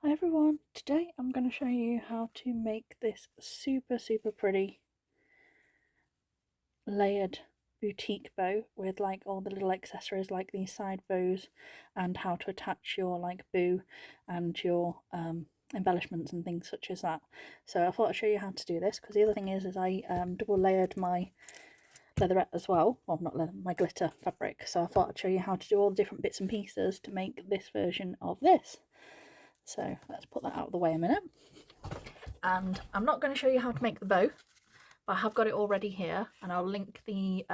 Hi everyone, today I'm going to show you how to make this super pretty layered boutique bow with like all the little accessories like these side bows, and how to attach your like boo and your embellishments and things such as that. So I thought I'd show you how to do this, because the other thing is I double layered my leatherette as well, not leather, my glitter fabric, so I thought I'd show you how to do all the different bits and pieces to make this version of this. So let's put that out of the way a minute. And I'm not going to show you how to make the bow, but I have got it already here, and I'll link the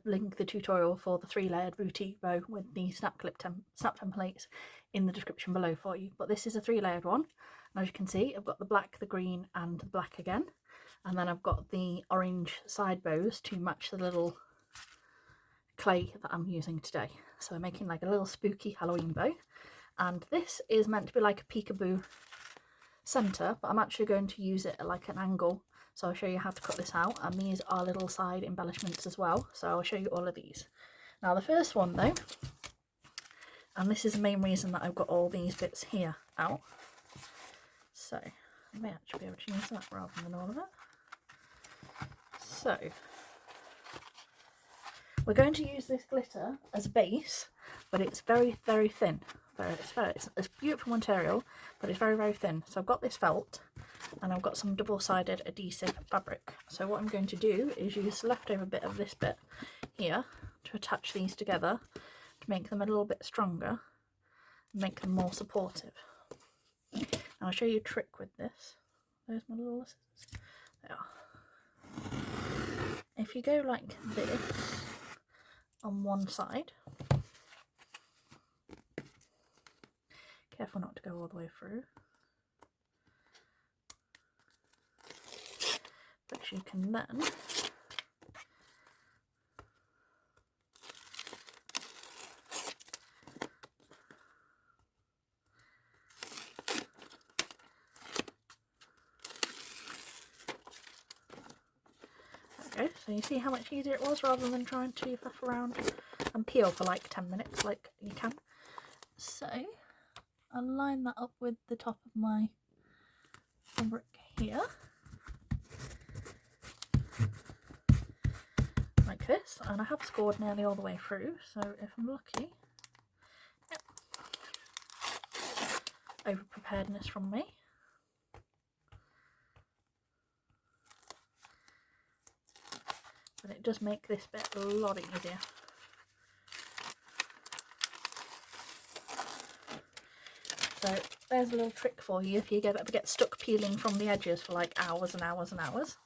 link the tutorial for the 3-layered boutique bow with the snap templates in the description below for you. But this is a 3-layered one, and as you can see, I've got the black, the green, and the black again, and then I've got the orange side bows to match the little clay that I'm using today. So I'm making like a little spooky Halloween bow, and this is meant to be like a peekaboo centre, but I'm actually going to use it at like an angle, so I'll show you how to cut this out. And these are little side embellishments as well, so I'll show you all of these. Now the first one though, and this is the main reason that I've got all these bits here out, so I may actually be able to use that rather than all of it. So we're going to use this glitter as a base, but it's very thin. It's beautiful material, but it's very thin. So I've got this felt, and I've got some double-sided adhesive fabric. So what I'm going to do is use the leftover bit of this bit here to attach these together to make them a little bit stronger and make them more supportive. And I'll show you a trick with this. There's my little scissors. They are. If you go like this on one side, careful not to go all the way through, but you can then okay, so you see how much easier it was rather than trying to faff around and peel for like 10 minutes like you can. So I'll line that up with the top of my fabric here, like this, and I have scored nearly all the way through, so if I'm lucky, yep, over preparedness from me. But it does make this bit a lot easier. So there's a little trick for you if you ever get stuck peeling from the edges for like hours and hours and hours.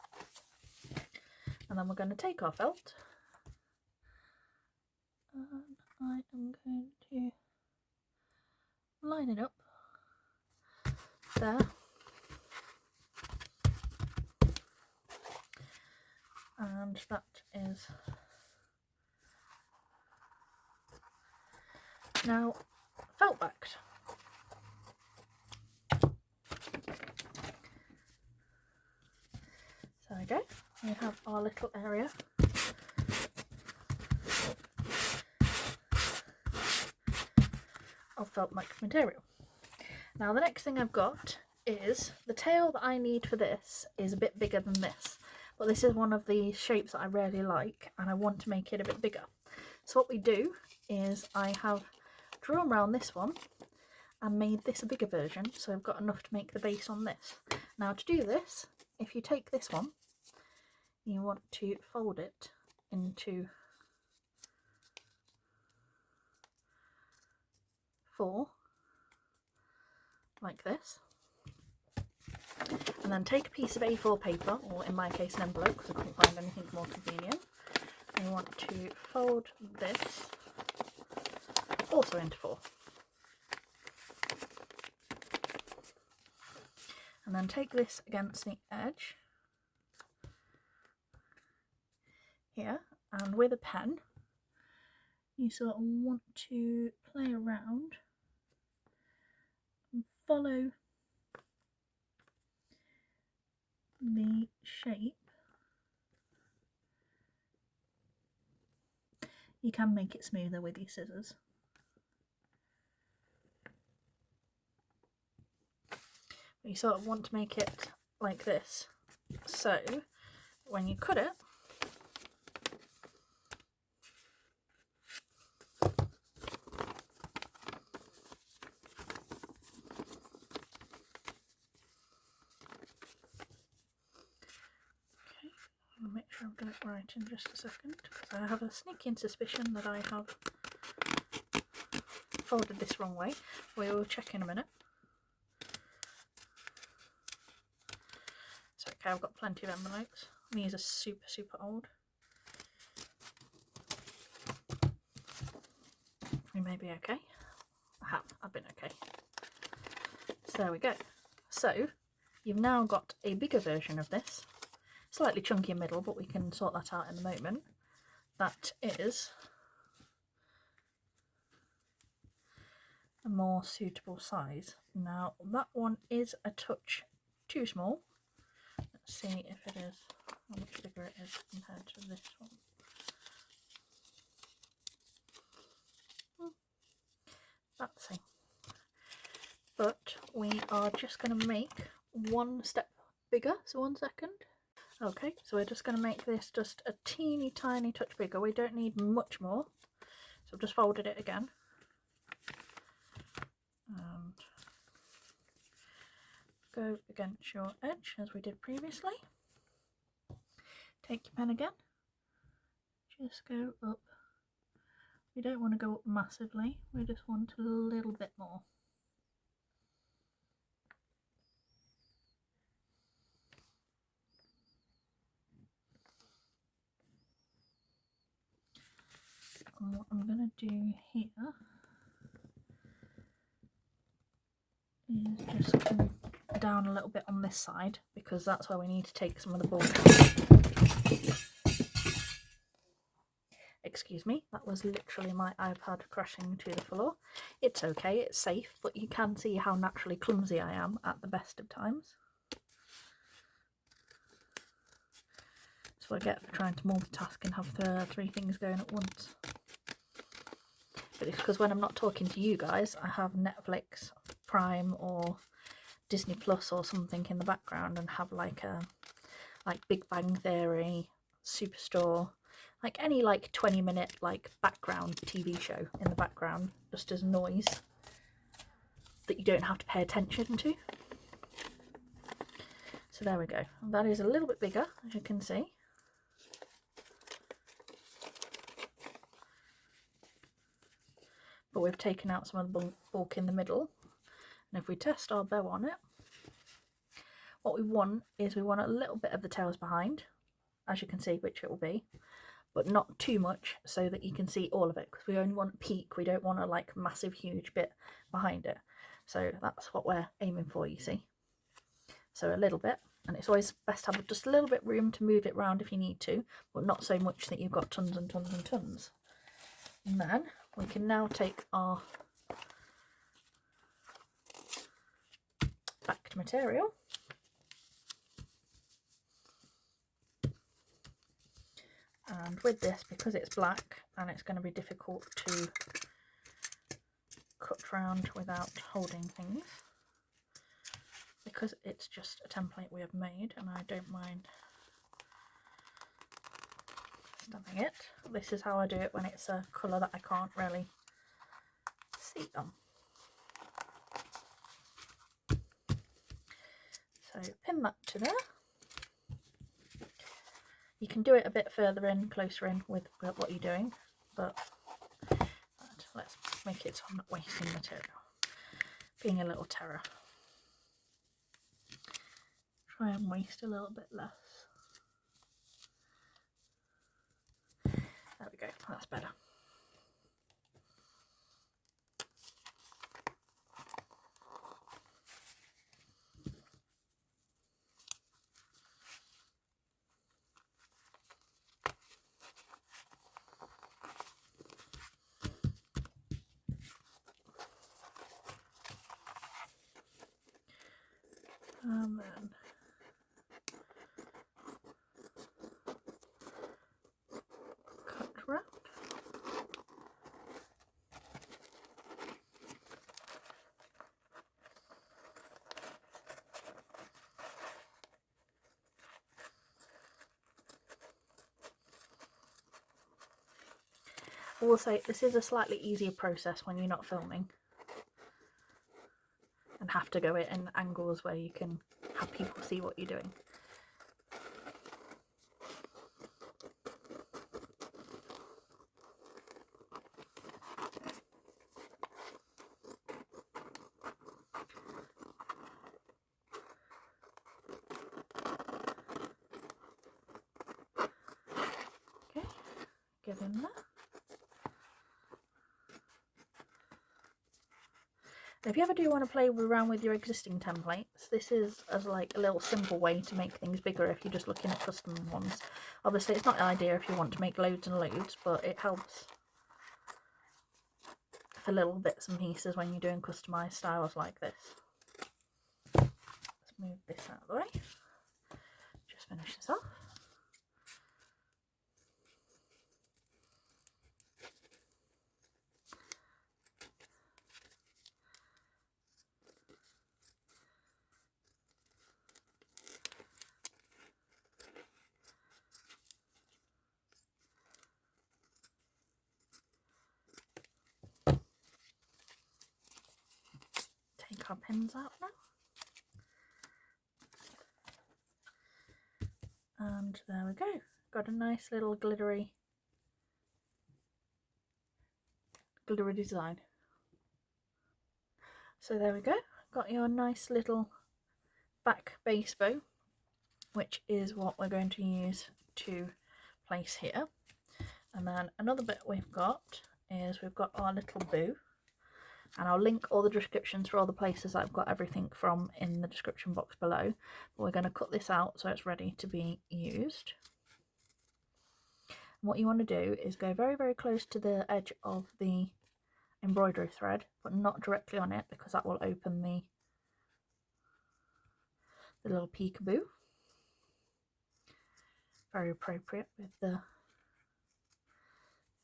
And then we're going to take our felt, and I am going to line it up there, and that is now felt backed. So there we go, we have our little area. Of felt like material. Now the next thing I've got is the tail that I need for this is a bit bigger than this, but this is one of the shapes that I really like and I want to make it a bit bigger. So what we do is I have drawn around this one and made this a bigger version, so I've got enough to make the base on this. Now to do this, if you take this one, you want to fold it into 4 like this, and then take a piece of A4 paper, or in my case an envelope because I couldn't find anything more convenient, and you want to fold this also into 4, and then take this against the edge here, and with a pen you sort of want to play around and follow the shape. You can make it smoother with your scissors. You sort of want to make it like this. So when you cut it, I'll make sure I've done it right in just a second, because I have a sneaking suspicion that I have folded this wrong way. We will check in a minute. It's okay, I've got plenty of envelopes. These are super old. We may be okay. I've been okay. So there we go. So you've now got a bigger version of this. Slightly chunky in the middle, but we can sort that out in a moment. That is a more suitable size. Now that one is a touch too small. Let's see if it is, how much bigger it is compared to this one. Let's see. But we are just going to make one step bigger, so 1 second. Okay, so we're just going to make this just a teeny tiny touch bigger. We don't need much more. So I've just folded it again. And go against your edge as we did previously. Take your pen again. Just go up. We don't want to go up massively. We just want a little bit more. And what I'm going to do here is just come down a little bit on this side, because that's where we need to take some of the bulk out. Excuse me, that was literally my iPad crashing to the floor. It's okay, it's safe, but you can see how naturally clumsy I am at the best of times. That's what I get for trying to multitask and have three things going at once. But it's because when I'm not talking to you guys, I have Netflix, Prime or Disney Plus or something in the background, and have like Big Bang Theory, Superstore, like any 20-minute background TV show in the background, just as noise that you don't have to pay attention to. So there we go. That is a little bit bigger, as you can see. But we've taken out some of the bulk in the middle. And if we test our bow on it, what we want is we want a little bit of the tails behind, as you can see, which it will be, but not too much so that you can see all of it, because we only want a peak. We don't want a massive huge bit behind it. So that's what we're aiming for, you see. So a little bit, and it's always best to have just a little bit room to move it around if you need to, but not so much that you've got tons and tons and tons. And then we can now take our backed material and with this, because it's black and it's going to be difficult to cut around without holding things, because it's just a template we have made and I don't mind stamping it. This is how I do it when it's a colour that I can't really see on. So pin that to there. You can do it a bit further in, closer in with what you're doing, but let's make it so I'm not wasting material. Being a little terror. Try and waste a little bit less. There we go, that's better. And then cut round. I will say this is a slightly easier process when you're not filming and have to go in angles where you can have people see what you're doing. Okay, get in there. If you ever do want to play around with your existing templates, this is as like a little simple way to make things bigger if you're just looking at custom ones. Obviously it's not an idea if you want to make loads and loads, but it helps for little bits and pieces when you're doing customized styles like this. Let's move this out of the way. Just finish this off. Take our pins out now. And there we go. Got a nice little glittery design. So there we go. Got your nice little back base bow, which is what we're going to use to place here. And then another bit we've got is we've got our little boo, and I'll link all the descriptions for all the places I've got everything from in the description box below. But we're going to cut this out so it's ready to be used. And what you want to do is go very, very close to the edge of the embroidery thread, but not directly on it, because that will open the little peekaboo. Very appropriate with the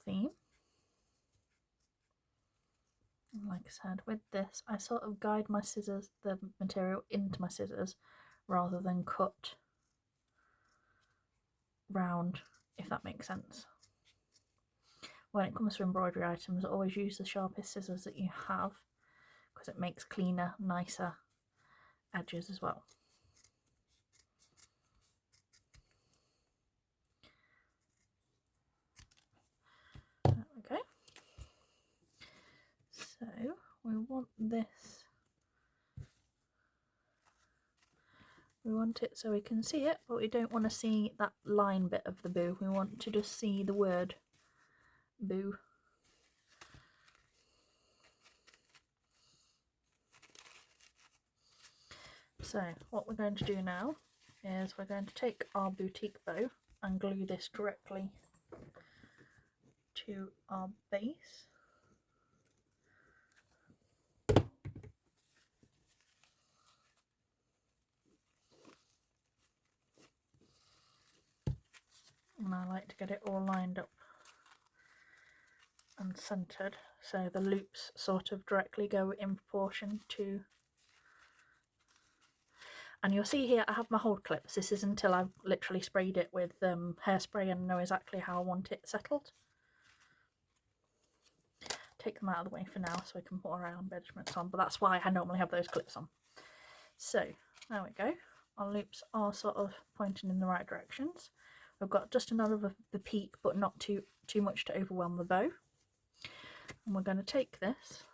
theme. And like I said, with this I sort of guide my scissors, the material into my scissors, rather than cut round, if that makes sense. When it comes to embroidery items, always use the sharpest scissors that you have, because it makes cleaner, nicer edges as well. There we go. So we want this, we want it so we can see it, but we don't want to see that line bit of the boo. We want to just see the word boo. So what we're going to do now is we're going to take our boutique bow and glue this directly to our base. And I like to get it all lined up and centered, so the loops sort of directly go in proportion to. And you'll see here I have my hold clips. This is until I've literally sprayed it with hairspray and know exactly how I want it settled. Take them out of the way for now so we can put our embellishments on, but that's why I normally have those clips on. So there we go. Our loops are sort of pointing in the right directions. We've got just enough of the peak, but not too much to overwhelm the bow. And we're going to take this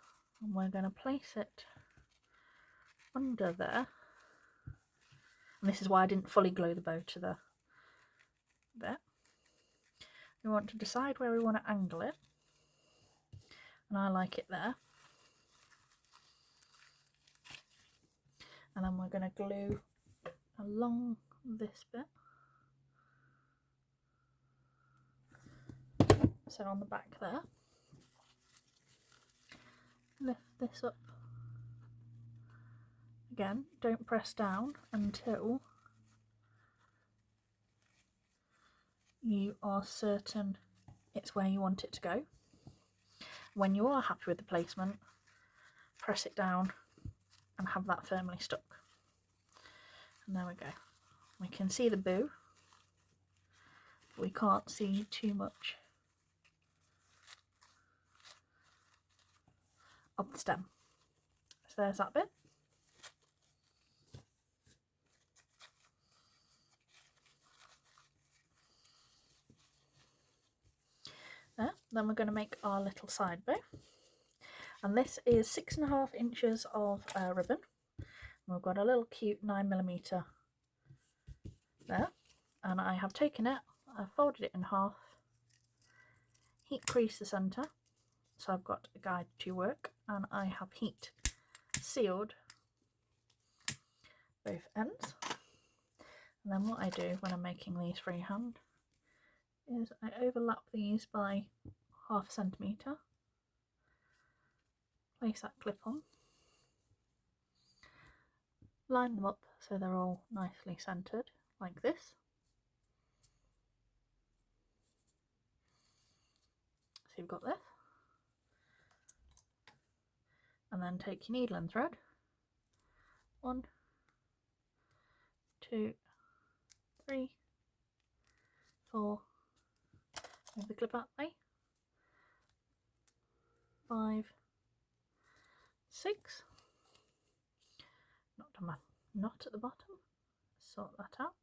and we're going to place it under there. And this is why I didn't fully glue the bow to the bit. We want to decide where we want to angle it, and I like it there. And then we're going to glue along this bit. So on the back there, lift this up. Again, don't press down until you are certain it's where you want it to go. When you are happy with the placement, press it down and have that firmly stuck. And there we go. We can see the boo, but we can't see too much of the stem. So there's that bit. There. Then we're going to make our little side bow, and this is 6.5 inches of ribbon. We've got a little cute 9mm there, and I have taken it, I've folded it in half, heat creased the centre, so I've got a guide to work, and I have heat sealed both ends. And then what I do when I'm making these freehand is I overlap these by 1/2 centimetre, place that clip on, line them up so they're all nicely centred like this. So you've got this, and then take your needle and thread, 1, 2, 3, 4, move the clip that way, 5, 6, not done my knot at the bottom, sort that out.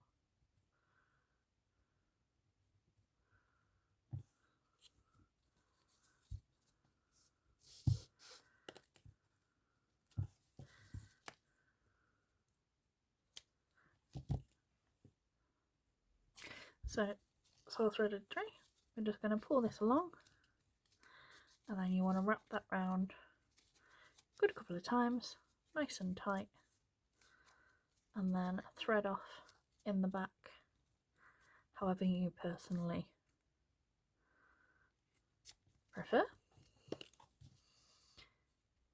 So it's all threaded through. We're just going to pull this along, and then you want to wrap that round a good couple of times, nice and tight, and then thread off in the back however you personally prefer,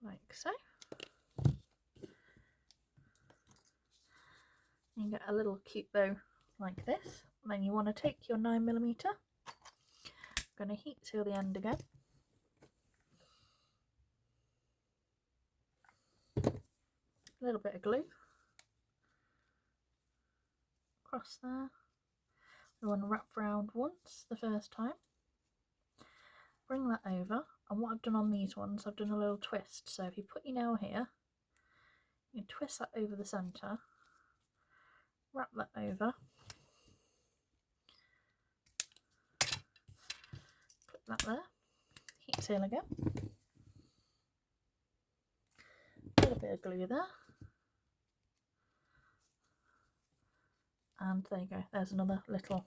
like so. You get a little cute bow like this. And then you want to take your 9mm, I'm going to heat seal the end again, a little bit of glue across there. We want to wrap round once the first time, bring that over, and what I've done on these ones, I've done a little twist. So if you put your nail here, you twist that over the centre, wrap that over, clip that there, heat seal again, a little bit of glue there, and there you go, there's another little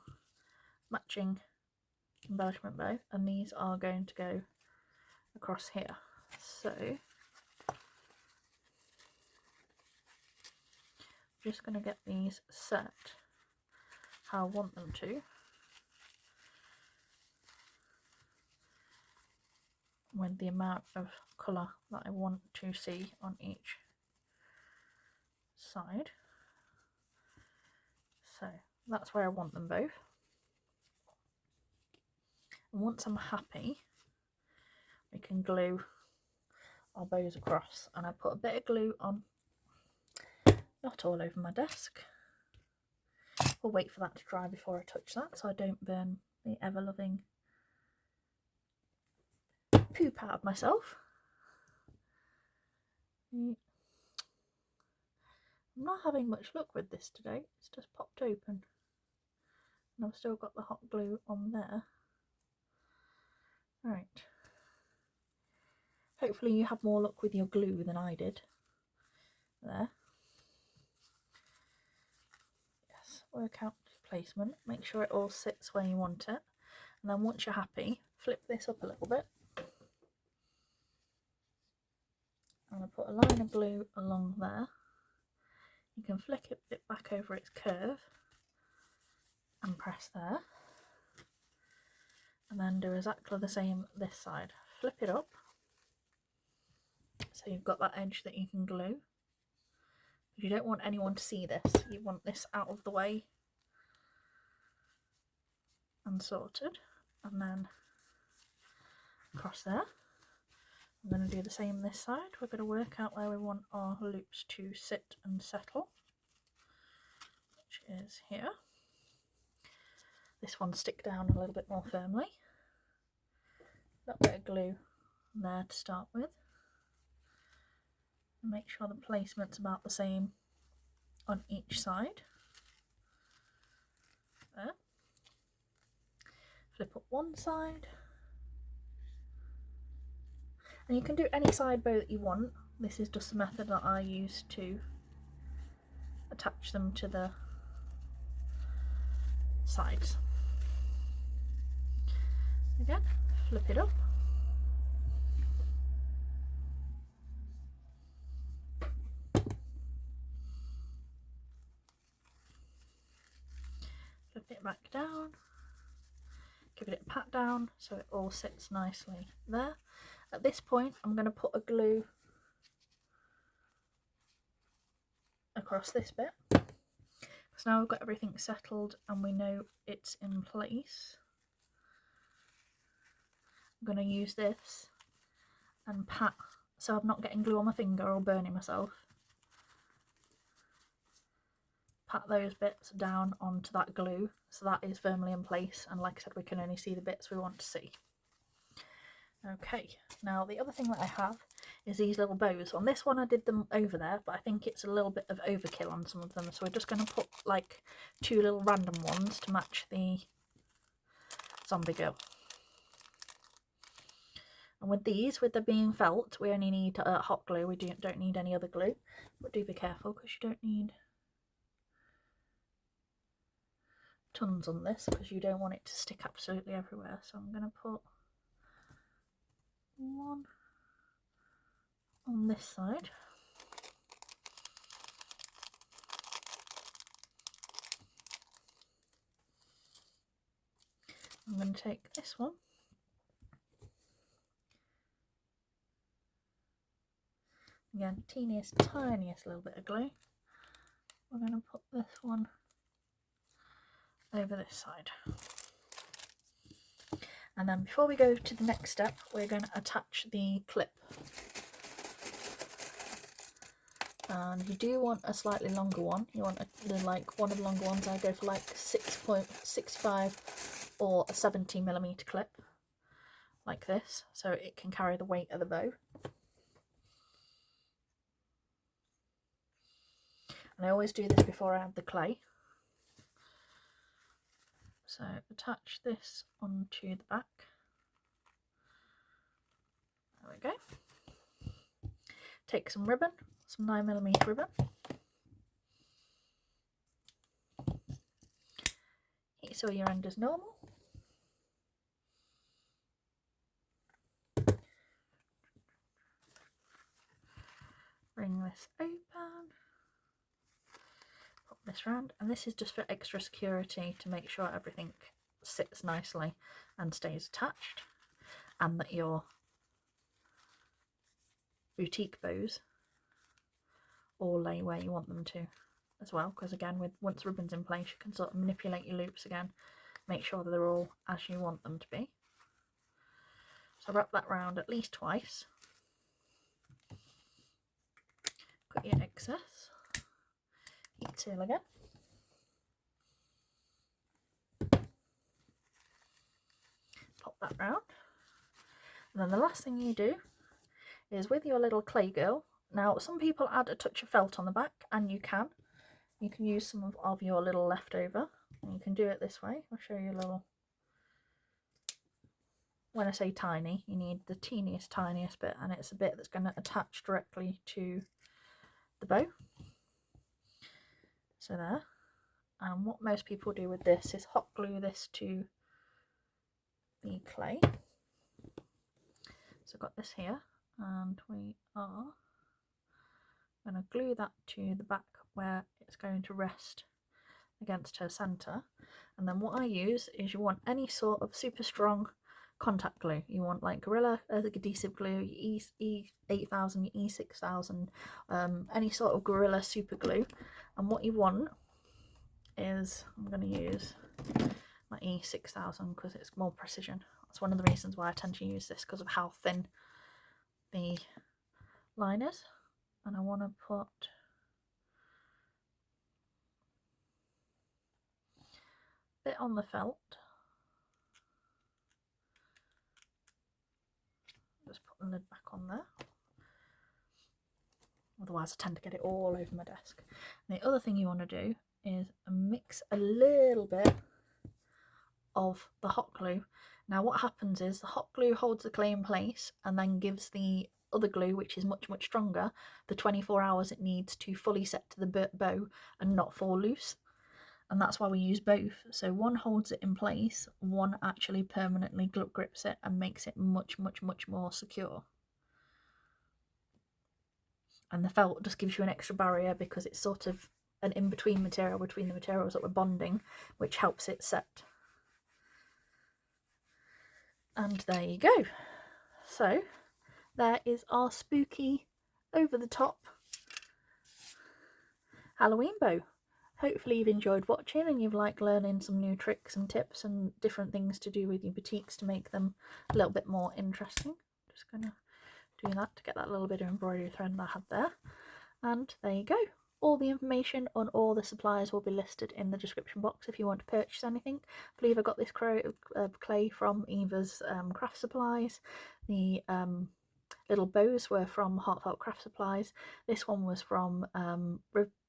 matching embellishment bow, and these are going to go across here. So I'm just going to get these set how I want them to, with the amount of colour that I want to see on each side. So that's where I want them both. And once I'm happy, we can glue our bows across, and I put a bit of glue on, not all over my desk. We'll wait for that to dry before I touch that so I don't burn the ever-loving poop out of myself. I'm not having much luck with this today, it's just popped open and I've still got the hot glue on there. Right, hopefully you have more luck with your glue than I did there. Yes, work out placement, make sure it all sits where you want it, and then once you're happy, flip this up a little bit. I'm going to put a line of glue along there. You can flick it back over its curve and press there, and then do exactly the same this side. Flip it up so you've got that edge that you can glue, but you don't want anyone to see this, you want this out of the way and sorted, and then across there. I'm going to do the same this side. We're going to work out where we want our loops to sit and settle, which is here. This one stick down a little bit more firmly. A little bit of glue there to start with. and make sure the placement's about the same on each side. There. Flip up one side, and you can do any side bow that you want. This is just the method that I use to attach them to the sides. Again, flip it up. Flip it back down. Give it a pat down so it all sits nicely there. At this point, I'm going to put a glue across this bit. So now we've got everything settled and we know it's in place. I'm going to use this and pat so I'm not getting glue on my finger or burning myself. Pat those bits down onto that glue so that is firmly in place, and like I said, we can only see the bits we want to see. Okay, now the other thing that I have is these little bows. On this one I did them over there, but I think it's a little bit of overkill on some of them, so we're just going to put like 2 little random ones to match the zombie girl. And with these, with them being felt, we only need hot glue. We don't need any other glue, but do be careful because you don't need tons on this because you don't want it to stick absolutely everywhere. So I'm going to put one on this side. I'm going to take this one. Again, teeniest, tiniest little bit of glue. We're going to put this one over this side. And then before we go to the next step, we're going to attach the clip. And you do want a slightly longer one. You want like one of the longer ones. I go for like 6.65 or a 70mm clip, like this, so it can carry the weight of the bow. And I always do this before I add the clay. So attach this onto the back. There we go. Take some ribbon, some 9mm ribbon. Sew your end as normal. Bring this open. Pop this round, and this is just for extra security to make sure everything sits nicely and stays attached, and that your boutique bows all lay where you want them to as well, because again, once the ribbon's in place, you can sort of manipulate your loops again, make sure that they're all as you want them to be. So wrap that round at least twice. Cut your excess, heat seal again. Pop that round. And then the last thing you do is with your little clay girl. Now some people add a touch of felt on the back, and you can use some of your little leftover, and you can do it this way. I'll show you a little. When I say tiny, you need the teeniest, tiniest bit, and it's a bit that's going to attach directly to the bow. So there. And what most people do with this is hot glue this to the clay. So I've got this here, and we are going to glue that to the back where it's going to rest against her centre. And then what I use is, you want any sort of super strong contact glue. You want like Gorilla adhesive glue, your E8000, your E6000, any sort of Gorilla super glue. And what you want is, I'm going to use my E6000 because it's more precision. That's one of the reasons why I tend to use this, because of how thin the line is. And I want to put a bit on the felt. Just put the lid back on there. otherwise I tend to get it all over my desk. And the other thing you want to do is mix a little bit of the hot glue. Now what happens is the hot glue holds the clay in place and then gives the other glue, which is much stronger, the 24 hours it needs to fully set to the bow and not fall loose. And that's why we use both. So one holds it in place, one actually permanently grips it and makes it much more secure. And the felt just gives you an extra barrier because it's sort of an in-between material between the materials that we're bonding, which helps it set. And there you go. So there is our spooky, over the top Halloween bow. Hopefully you've enjoyed watching and you've liked learning some new tricks and tips and different things to do with your boutiques to make them a little bit more interesting. Just going to do that to get that little bit of embroidery thread that I had there. And there you go. All the information on all the supplies will be listed in the description box if you want to purchase anything. I believe I got this clay from Eva's Craft Supplies. The little bows were from Heartfelt Craft Supplies. This one was from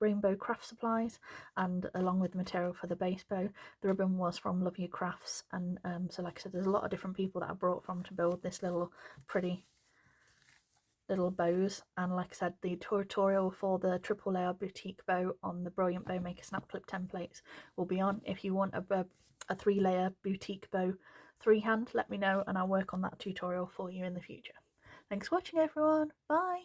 Rainbow Craft Supplies, and along with the material for the base bow. The ribbon was from Love You Crafts, and so like I said, there's a lot of different people that I brought from to build this little pretty little bows. And like I said, the tutorial for the triple layer boutique bow on the Brilliant Bow Maker snap clip templates will be on. If you want a 3-layer boutique bow freehand, let me know and I'll work on that tutorial for you in the future. Thanks for watching everyone, bye!